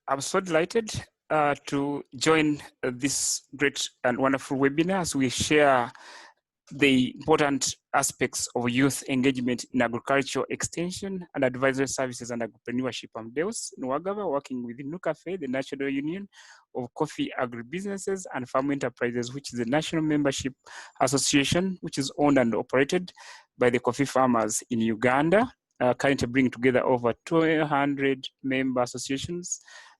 I'm so delighted to join this great and wonderful webinar as we share the important aspects of youth engagement in agricultural extension and advisory services and agripreneurship. I'm Deus Nuwagaba, working with NUCAFE, the National Union of Coffee Agribusinesses and Farm Enterprises, which is a national membership association which is owned and operated by the coffee farmers in Uganda, currently bringing together over 200 member associations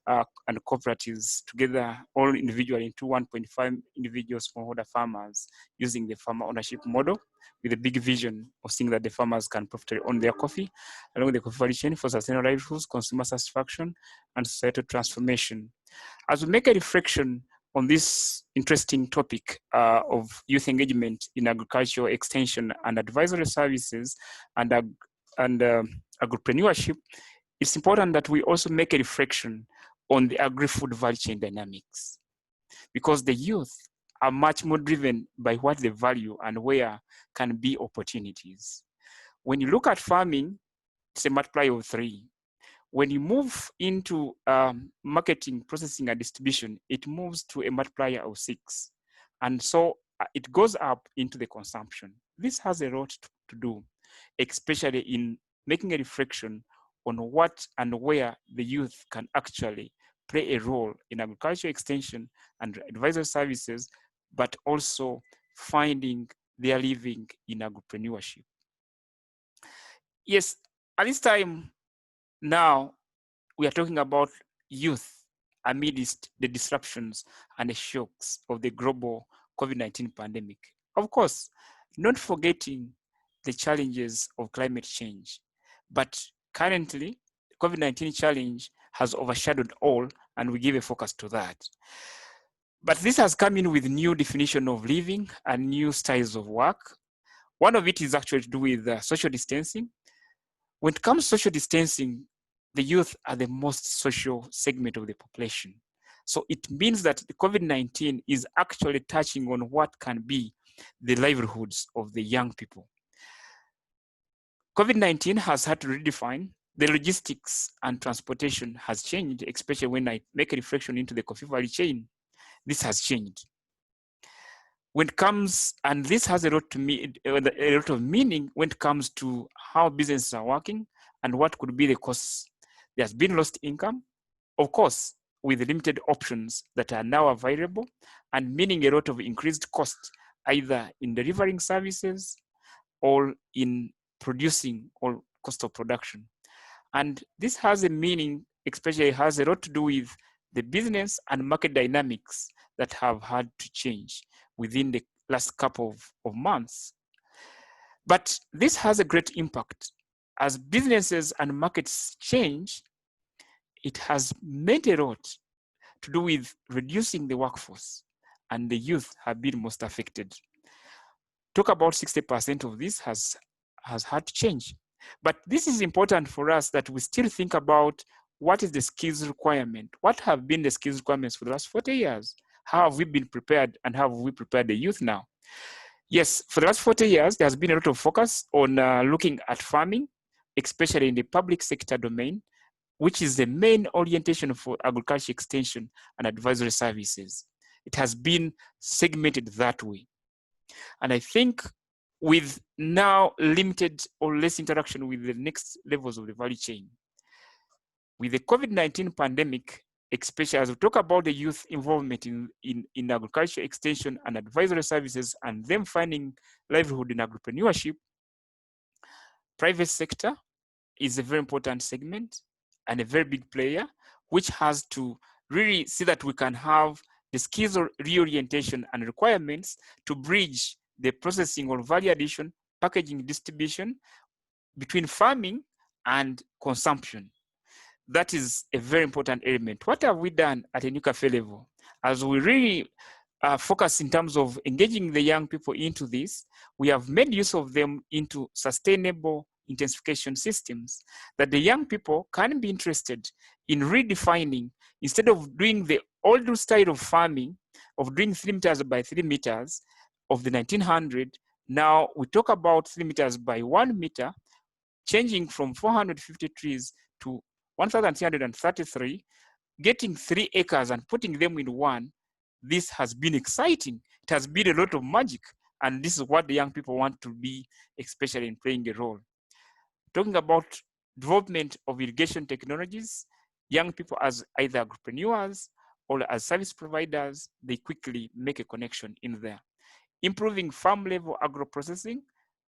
and cooperatives together, all individually into 1.5 individual smallholder farmers using the farmer ownership model with a big vision of seeing that the farmers can profitably own their coffee along the coffee value chain for sustainable livelihoods, consumer satisfaction, and societal transformation. As we make a reflection on this interesting topic of youth engagement in agricultural extension and advisory services and agripreneurship, it's important that we also make a reflection on the agri-food value chain dynamics, because the youth are much more driven by what they value and where can be opportunities. When you look at farming, it's a multiplier of 3. When you move into marketing, processing, and distribution, it moves to a multiplier of 6. And so it goes up into the consumption. This has a lot to do, especially in making a reflection on what and where the youth can actually play a role in agricultural extension and advisory services, but also finding their living in agripreneurship. Yes, at this time now, we are talking about youth amidst the disruptions and the shocks of the global COVID-19 pandemic. Of course, not forgetting the challenges of climate change, but currently, the COVID-19 challenge has overshadowed all, and we give a focus to that. But this has come in with new definition of living and new styles of work. One of it is actually to do with social distancing. When it comes to social distancing, the youth are the most social segment of the population. So it means that the COVID-19 is actually touching on what can be the livelihoods of the young people. COVID-19 has had to redefine the logistics, and transportation has changed, especially when I make a reflection into the coffee value chain. This has changed. When it comes, and this has a lot of meaning when it comes to how businesses are working and what could be the costs. There's been lost income, of course, with limited options that are now available, and meaning a lot of increased costs, either in delivering services or in producing or cost of production. And this has a meaning, especially has a lot to do with the business and market dynamics that have had to change within the last couple of months. But this has a great impact. As businesses and markets change, it has made a lot to do with reducing the workforce, and the youth have been most affected. Talk about 60% of this has had to change. But this is important for us that we still think about what is the skills requirement? What have been the skills requirements for the last 40 years? How have we been prepared, and how have we prepared the youth now? Yes, for the last 40 years, there's been a lot of focus on looking at farming, especially in the public sector domain, which is the main orientation for agriculture extension and advisory services. It has been segmented that way. And I think with now limited or less interaction with the next levels of the value chain, with the COVID-19 pandemic, especially as we talk about the youth involvement in agriculture extension and advisory services and them finding livelihood in agripreneurship, private sector is a very important segment and a very big player, which has to really see that we can have the skills or reorientation and requirements to bridge the processing or value addition, packaging, distribution between farming and consumption. That is a very important element. What have we done at a NUCAFE level? As we really focus in terms of engaging the young people into this, we have made use of them into sustainable intensification systems that the young people can be interested in redefining. Instead of doing the old style of farming, of doing 3 meters by 3 meters of the 1900, now we talk about 3 meters by 1 meter, changing from 450 trees to 1,333, getting 3 acres and putting them in one, this has been exciting. It has been a lot of magic. And this is what the young people want to be, especially in playing a role. Talking about development of irrigation technologies, young people as either agripreneurs or as service providers, they quickly make a connection in there. Improving farm level agro-processing,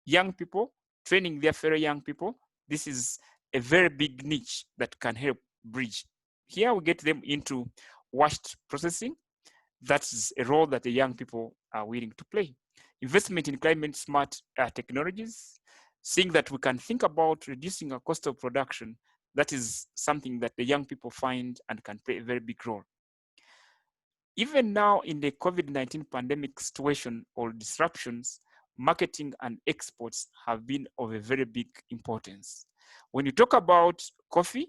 young people, training their fellow young people, this is a very big niche that can help bridge. Here we get them into washed processing. That's a role that the young people are willing to play. Investment in climate smart technologies, seeing that we can think about reducing our cost of production, that is something that the young people find and can play a very big role. Even now in the COVID-19 pandemic situation or disruptions, marketing and exports have been of a very big importance. When you talk about coffee,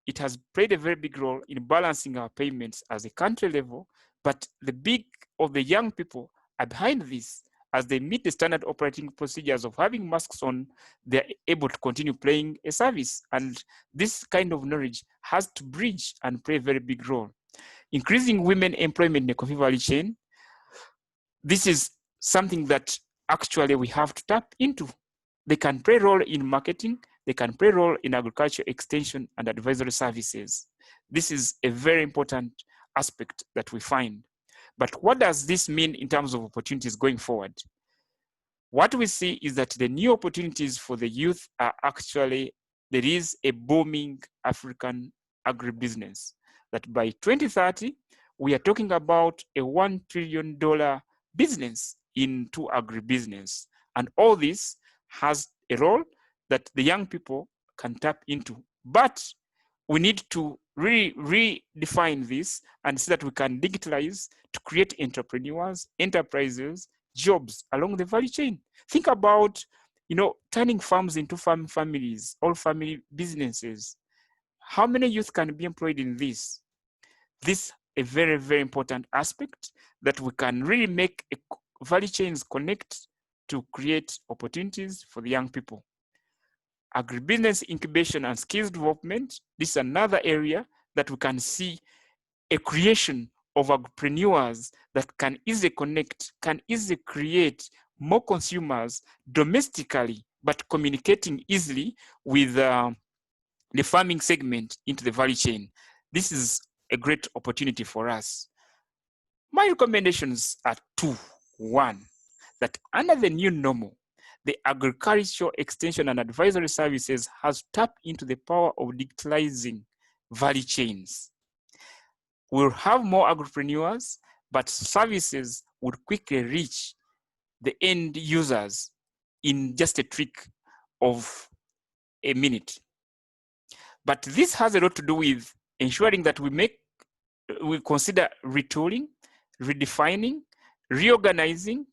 it has played a very big role in balancing our payments as a country level, but the big of the young people are behind this. As they meet the standard operating procedures of having masks on, they're able to continue playing a service. And this kind of knowledge has to bridge and play a very big role. Increasing women employment in the coffee value chain, this is something that actually we have to tap into. They can play a role in marketing, they can play a role in agriculture extension and advisory services. This is a very important aspect that we find. But what does this mean in terms of opportunities going forward? What we see is that the new opportunities for the youth are actually, there is a booming African agribusiness. That by 2030, we are talking about a $1 trillion business into agribusiness. And all this has a role that the young people can tap into. But we need to redefine this and see that we can digitalize to create entrepreneurs, enterprises, jobs along the value chain. Think about, turning farms into farm families, all family businesses. How many youth can be employed in this? This is a very, very important aspect that we can really make value chains connect to create opportunities for the young people. Agribusiness incubation and skills development, this is another area that we can see a creation of agripreneurs that can easily connect, can easily create more consumers domestically, but communicating easily with the farming segment into the value chain. This is a great opportunity for us. My recommendations are 2. 1, that under the new normal, the agricultural extension and advisory services has tapped into the power of digitalizing value chains. We'll have more agripreneurs, but services would quickly reach the end users in just a trick of a minute. But this has a lot to do with ensuring that we consider retooling, redefining, reorganizing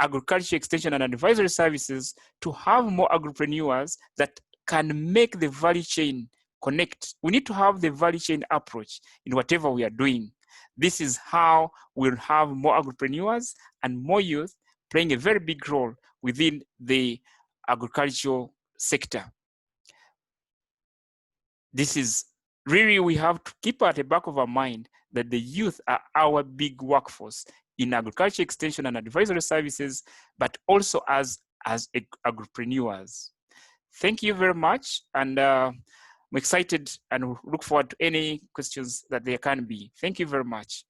agriculture extension and advisory services to have more agripreneurs that can make the value chain connect. We need to have the value chain approach in whatever we are doing. This is how we'll have more agripreneurs and more youth playing a very big role within the agricultural sector. This is really, we have to keep at the back of our mind that the youth are our big workforce in agriculture extension and advisory services, but also as agripreneurs. Thank you very much. And I'm excited and look forward to any questions that there can be. Thank you very much.